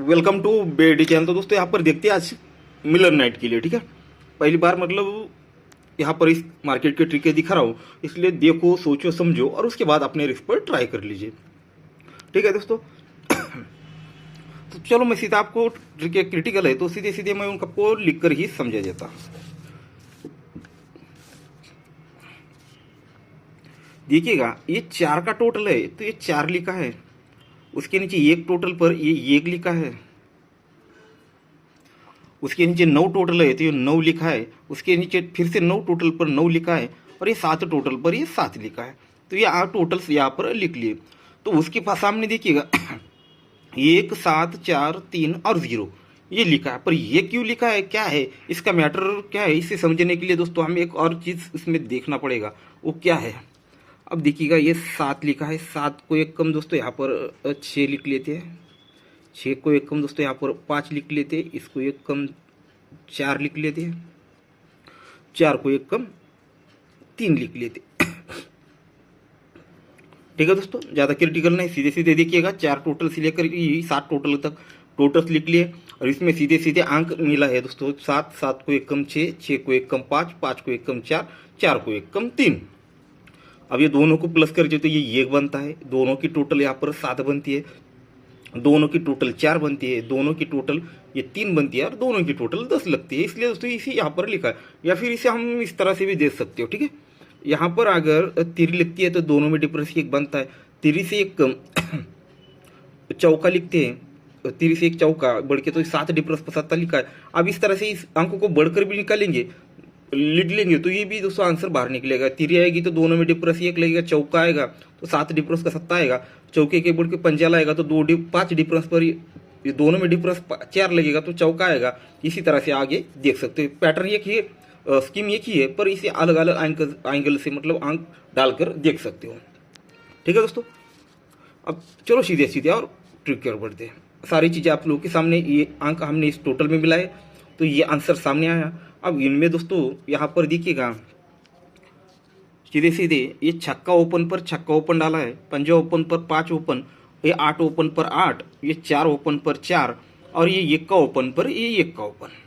Welcome to Bedi channel. तो दोस्तों यहाँ पर देखते हैं आज मिलर नाइट के लिए, ठीक है। पहली बार मतलब यहाँ पर इस मार्केट के ट्रिकें दिखा रहा हूँ, इसलिए देखो, सोचो, समझो और उसके बाद अपने रिस्क पर ट्राई कर लीजिए, ठीक है दोस्तों। तो चलो मैं सीधा आपको ट्रिक क्रिटिकल है तो सीधे सीधे मैं उनका को लिख कर ही समझा देता। देखिएगा ये 4 का टोटल है तो ये 4 लिखा है, उसके नीचे एक टोटल पर ये 1 लिखा है, उसके नीचे 9 टोटल है तो ये 9 लिखा है, उसके नीचे फिर से 9 टोटल पर 9 लिखा है और ये 7 टोटल पर ये 7 लिखा है। तो ये 8 टोटल्स यहाँ पर लिख लिए। तो उसके पास सामने देखिएगा 1 7 4 3 और 0 ये लिखा है, पर ये क्यों लिखा है, क्या है इसका मैटर, क्या है, इसे समझने के लिए दोस्तों हमें एक और चीज़ इसमें देखना पड़ेगा। वो क्या है, अब देखिएगा ये 7 लिखा है, 7 को एक कम दोस्तों यहाँ पर 6 लिख लेते हैं, 6 को एक कम दोस्तों यहाँ पर 5 लिख लेते हैं, इसको एक कम 4 लिख लेते हैं, 4 को एक कम 3 लिख लेते। ठीक है दोस्तों, ज़्यादा क्रिटिकल नहीं, सीधे सीधे देखिएगा 4 टोटल से लेकर 7 टोटल तक टोटल्स लिख लिए और इसमें सीधे सीधे अंक मिला है दोस्तों 7, 7 को एक कम 6, 6 को एक कम 5, 5 को एक कम 4, 4 को एक कम 3। अब ये दोनों को प्लस करके तो ये 1 बनता है, दोनों की टोटल यहाँ पर 7 बनती है, दोनों की टोटल 4 बनती है, दोनों की टोटल ये 3 बनती है और दोनों की टोटल 10 लगती है। इसलिए दोस्तों इसी यहाँ पर लिखा है, या फिर इसे हम इस तरह से भी देख सकते हो, ठीक है। यहाँ पर अगर 3 लिखती है तो दोनों में डिफरेंस 1 बनता है, 3 से एक चौका लिखते हैं, 3 से एक चौका बढ़ के तो 7 डिफरेंस पर 7 लिखा है। अब इस तरह से इस अंक को बढ़कर भी निकालेंगे, लिख लेंगे तो ये भी दोस्तों आंसर बाहर निकलेगा। 3 आएगी तो दोनों में डिफरेंस 1 लगेगा, चौका आएगा तो 7 डिफरेंस का 7 आएगा, चौके के बढ़ के पंजाला आएगा तो 5 डिफरेंस पर ये दोनों में डिफरेंस 4 लगेगा तो चौका आएगा। इसी तरह से आगे देख सकते हैं, पैटर्न एक ही है, स्कीम एक ही है, पर इसे अलग अलग एंगल से मतलब अंक डालकर देख सकते हो, ठीक है दोस्तों। अब चलो सीधे सीधे और ट्रिक की ओर बढ़ते हैं। सारी चीज़ें आप लोगों के सामने, ये अंक हमने इस टोटल में मिलाए तो ये आंसर सामने आया। अब इनमें दोस्तों यहाँ पर देखिएगा सीधे सीधे ये छक्का ओपन पर छक्का ओपन डाला है, पंजा ओपन पर 5 ओपन, ये 8 ओपन पर 8, ये 4 ओपन पर 4 और ये 1 का ओपन पर ये 1 का ओपन।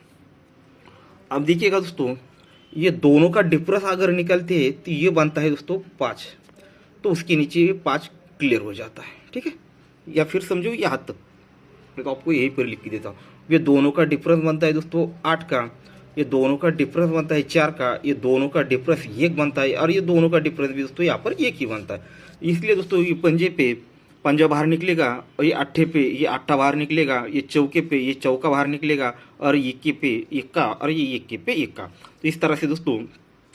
अब देखिएगा दोस्तों ये दोनों का डिफरेंस अगर निकलते हैं तो ये बनता है दोस्तों 5, तो उसके नीचे 5 क्लियर हो जाता है, ठीक है। या फिर समझो यहाँ तक, मैं तो आपको यहीं पर लिख के देता हूँ। ये दोनों का डिफरेंस बनता है दोस्तों 8 का, ये दोनों का डिफरेंस बनता है 4 का, ये दोनों का डिफरेंस 1 बनता है और ये दोनों का डिफरेंस भी दोस्तों यहाँ पर 1 ही बनता है। इसलिए दोस्तों ये पंजे पे पंजा बाहर निकलेगा और ये अट्ठे पे ये अट्ठा बाहर निकलेगा, ये चौके पे ये चौका बाहर निकलेगा और इक्के पे इक्का और ये इक्के पे इक्का। तो इस तरह से दोस्तों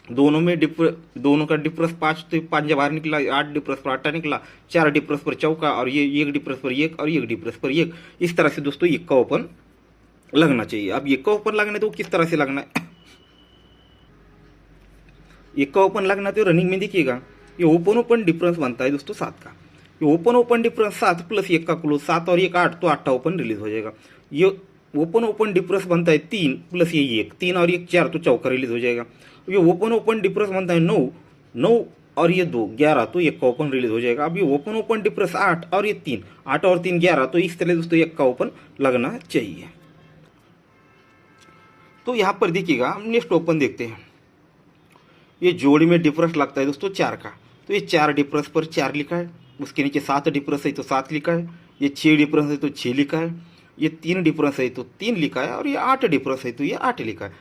दोनों का डिफरेंस 5, तो 5 बाहर निकला, 8 डिफरेंस पर 8 निकला, 4 डिफरेंस पर चौका और ये 1 डिफरेंस पर 1 और 1 डिफरेंस पर 1। इस तरह से दोस्तों 1 का ओपन लगना चाहिए। अब 1 का ओपन लगना है तो किस तरह से लगना है, 1 का ओपन लगना तो रनिंग में देखिएगा ये ओपन ओपन डिफरेंस बनता है दोस्तों 7 का, ये ओपन ओपन डिफरेंस 7 प्लस 1 का क्लोज 7 और 1 8, तो 8 ओपन रिलीज हो जाएगा। ये ओपन ओपन डिफरेंस बनता है 3 प्लस ये 1, 3 और 1 4, तो चौका रिलीज हो जाएगा। ये ओपन ओपन डिफरेंस बनता है 9, 9 और ये 2 11, तो 1 का ओपन रिलीज हो जाएगा। अब ये ओपन ओपन डिफरेंस 8 और ये 3, 8 और 3 11, तो इस तरह दोस्तों 1 का ओपन लगना चाहिए। तो यहाँ पर देखिएगा हम नेक्स्ट ओपन देखते हैं। ये जोड़ी में डिफरेंस लगता है दोस्तों 4 का, तो ये 4 डिफरेंस पर 4 लिखा है, उसके नीचे 7 डिफरेंस है तो 7 लिखा है, ये 6 डिफरेंस है तो 6 लिखा है, ये 3 डिफरेंस है तो 3 लिखा है और ये 8 डिफरेंस है तो ये 8 लिखा है,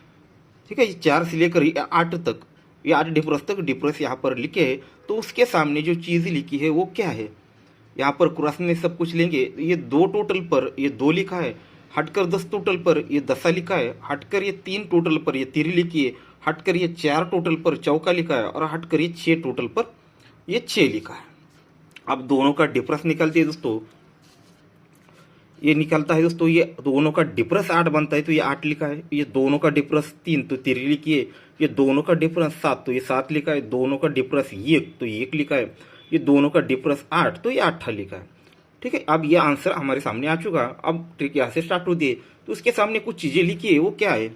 ठीक है। ये 4 से लेकर ये 8 तक, ये 8 डिफरेंस तक डिफरेंस यहाँ पर लिखे है। तो उसके सामने जो चीज़ लिखी है वो क्या है, यहाँ पर क्रॉस में सब कुछ लेंगे। ये 2 टोटल पर ये 2 लिखा है, हटकर 10 टोटल पर ये 10 लिखा है, हटकर ये 3 टोटल पर ये 3 लिखी है, हटकर ये 4 टोटल पर चौका लिखा है और हटकर ये 6 टोटल पर ये 6 लिखा है। अब दोनों का डिफरेंस निकलती है दोस्तों, ये निकलता है दोस्तों, ये दोनों का डिफरेंस 8 बनता है तो ये 8 लिखा है, ये दोनों का डिफरेंस 3 तो 3 लिखी है, ये दोनों का डिफरेंस 7 तो ये 7 लिखा है, दोनों का डिफरेंस 1 तो ये 1 लिखा है, ये दोनों का डिफरेंस 8 तो ये 8 लिखा है, ठीक है। अब ये आंसर हमारे सामने आ चुका। अब ट्रिक यहाँ से स्टार्ट होती है, तो उसके सामने कुछ चीज़ें लिखी है, वो क्या है,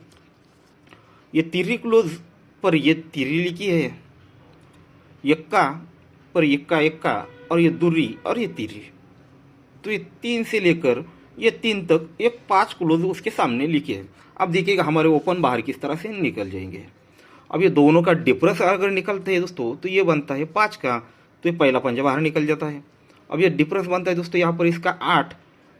ये 3 क्लोज पर ये 3 लिखी है, यक्का पर यक्का यक्का और ये दूरी और ये 3, तो ये 3 से लेकर ये 3 तक ये 5 क्लोज उसके सामने लिखे हैं। अब देखिएगा हमारे ओपन बाहर किस तरह से निकल जाएंगे। अब ये दोनों का डिफरेंस अगर निकलते हैं दोस्तों तो ये बनता है 5 का, तो ये पहला पंजा बाहर निकल जाता है। अब ये डिफरेंस बनता है दोस्तों यहाँ पर इसका 8,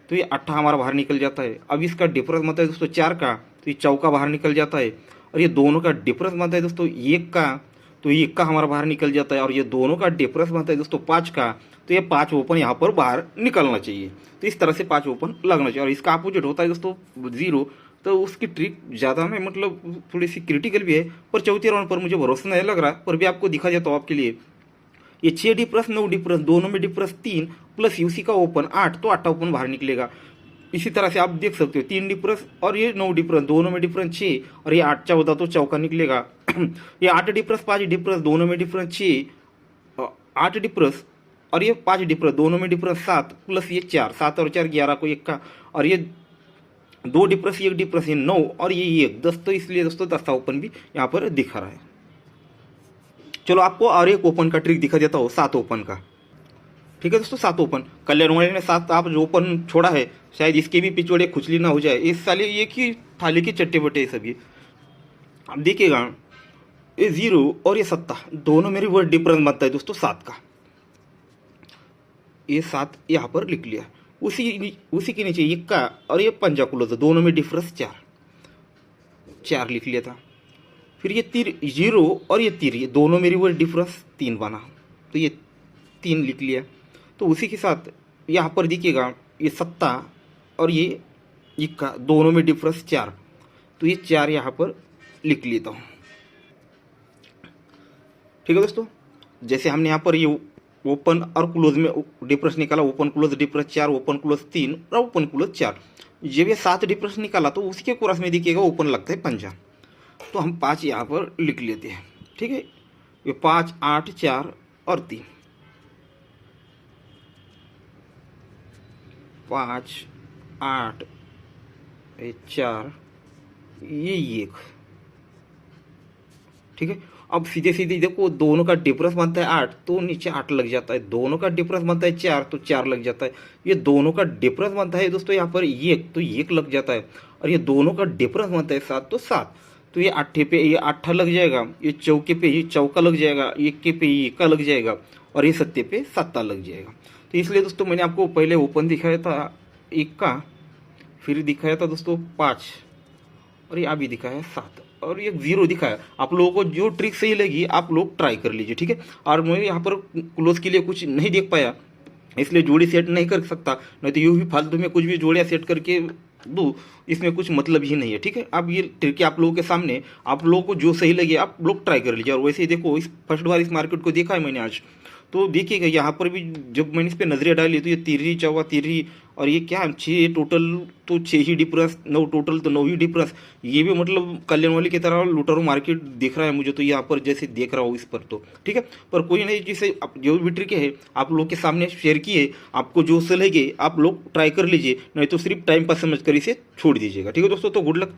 तो ये 8 हमारा बाहर निकल जाता है। अब इसका डिफरेंस बनता है दोस्तों 4 का, तो ये चौका बाहर निकल जाता है। और ये दोनों का डिफरेंस बनता है दोस्तों 1 का, तो ये 1 का हमारा बाहर निकल जाता है। और ये दोनों का डिफरेंस बनता है दोस्तों 5 का, तो ये 5 ओपन यहाँ पर बाहर निकलना चाहिए। तो इस तरह से 5 ओपन लगना चाहिए। और इसका अपोजिट होता है दोस्तों 0, तो उसकी ट्रिक ज़्यादा में मतलब थोड़ी सी क्रिटिकल भी है, पर चौथे राउंड पर मुझे भरोसा नहीं लग रहा, पर भी आपको दिखा जाता हूँ आपके लिए। ये 6 डिफरेंस 9 डिफरेंस दोनों में डिफरेंस 3 प्लस यूसी का ओपन 8, तो 8 ओपन बाहर निकलेगा। इसी तरह से आप देख सकते हो 3 डिफरेंस और ये 9 डिफरेंस दोनों में डिफरेंस 6 और ये 8 14, तो चौका निकलेगा। ये 8 डिफरेंस 5 डिफरेंस दोनों में डिफरेंस 6, 8 डिफरेंस और ये 5 डिफरेंस दोनों में डिफरेंस 7 प्लस ये 4, 7 और 4 11 को 1 का, और ये 2 डिफरेंस 1 डिफरेंस ये 9 और ये 1 10, तो इसलिए दोस्तों 10 का ओपन भी यहाँ पर दिखा रहा है। चलो आपको और एक ओपन का ट्रिक दिखा देता हूँ 7 ओपन का। ठीक है दोस्तों, 7 ओपन कल्याणवाड़ी ने 7 आप जो ओपन छोड़ा है, शायद इसके भी पिछवाड़े खुजली ना हो जाए। इस साल ये की थाली के चट्टे बटे सभी। अब देखिएगा ये 0 और ये 7 दोनों में रिवर्स डिफरेंस बनता है दोस्तों 7 का। ये 7 यहाँ पर लिख लिया। उसी के नीचे 1 का और ये पंजा क्लोज दोनों में डिफरेंस 4 लिख लिया था। फिर ये तीर 0 और ये तीर ये दोनों में रिवर्स डिफरेंस 3 बना, तो ये 3 लिख लिया। तो उसी के साथ यहाँ पर देखिएगा ये 7 और ये 1 दोनों में डिफरेंस 4, तो ये 4 यहाँ पर लिख लेता हूँ। ठीक है दोस्तों, जैसे हमने यहाँ पर ये ओपन और क्लोज में डिफरेंस निकाला, open close difference 4, open close 3 और ओपन क्लोज 4। जब ये 7 डिफरेंस निकाला तो उसके कोरस में देखिएगा ओपन लगता है पंजा, तो हम 5 यहाँ पर लिख लेते हैं। ठीक है, ये 5 8 4 और 3, 5 8 4 ये 1। ठीक है, अब सीधे सीधे देखो दोनों का डिफरेंस बनता है 8, तो नीचे 8 लग जाता है। दोनों का डिफरेंस बनता है 4, तो 4 लग जाता है। ये दोनों का डिफरेंस बनता है दोस्तों यहाँ पर 1, तो 1 लग जाता है। और ये दोनों का डिफरेंस बनता है 7, तो 7, तो ये 8 पे ये 8 लग जाएगा, ये चौके पे ये चौका लग जाएगा, 1 के पे ये 1 लग जाएगा, और ये 7 पे 7 लग जाएगा। तो इसलिए दोस्तों मैंने आपको पहले ओपन दिखाया था 1 का, फिर दिखाया था दोस्तों 5, और ये अभी दिखाया 7, और ये 0 दिखाया। आप लोगों को जो ट्रिक सही लगी आप लोग ट्राई कर लीजिए। ठीक है, और मैं यहाँ पर क्लोज के लिए कुछ नहीं देख पाया, इसलिए जोड़ी सेट नहीं कर सकता, नहीं तो यूँ भी फालतू में कुछ भी जोड़ियाँ सेट करके दो, इसमें कुछ मतलब ही नहीं है। ठीक है, अब ये ट्रिक आप लोगों के सामने, आप लोगों को जो सही लगे आप लोग ट्राई कर लीजिए। और वैसे ही देखो इस फर्स्ट बार इस मार्केट को देखा है मैंने आज, तो देखिएगा यहाँ पर भी जब मैंने इस पर नजरें डाली तो ये तिरही चौवा तिरही, और ये क्या 6 टोटल, तो 6 ही डिफरेंस, 9 टोटल तो 9 ही डिफरेंस। ये भी मतलब कल्याणवाली की तरह लुटारू मार्केट दिख रहा है मुझे तो यहाँ पर, जैसे देख रहा हूँ इस पर तो। ठीक है, पर कोई नहीं, जिसे जो भी ट्रिक है आप लोग के सामने शेयर किए, आपको जो सही लगे आप लोग ट्राई कर लीजिए, नहीं तो सिर्फ टाइम पास समझ कर इसे छोड़ दीजिएगा। ठीक है दोस्तों, तो गुड लक।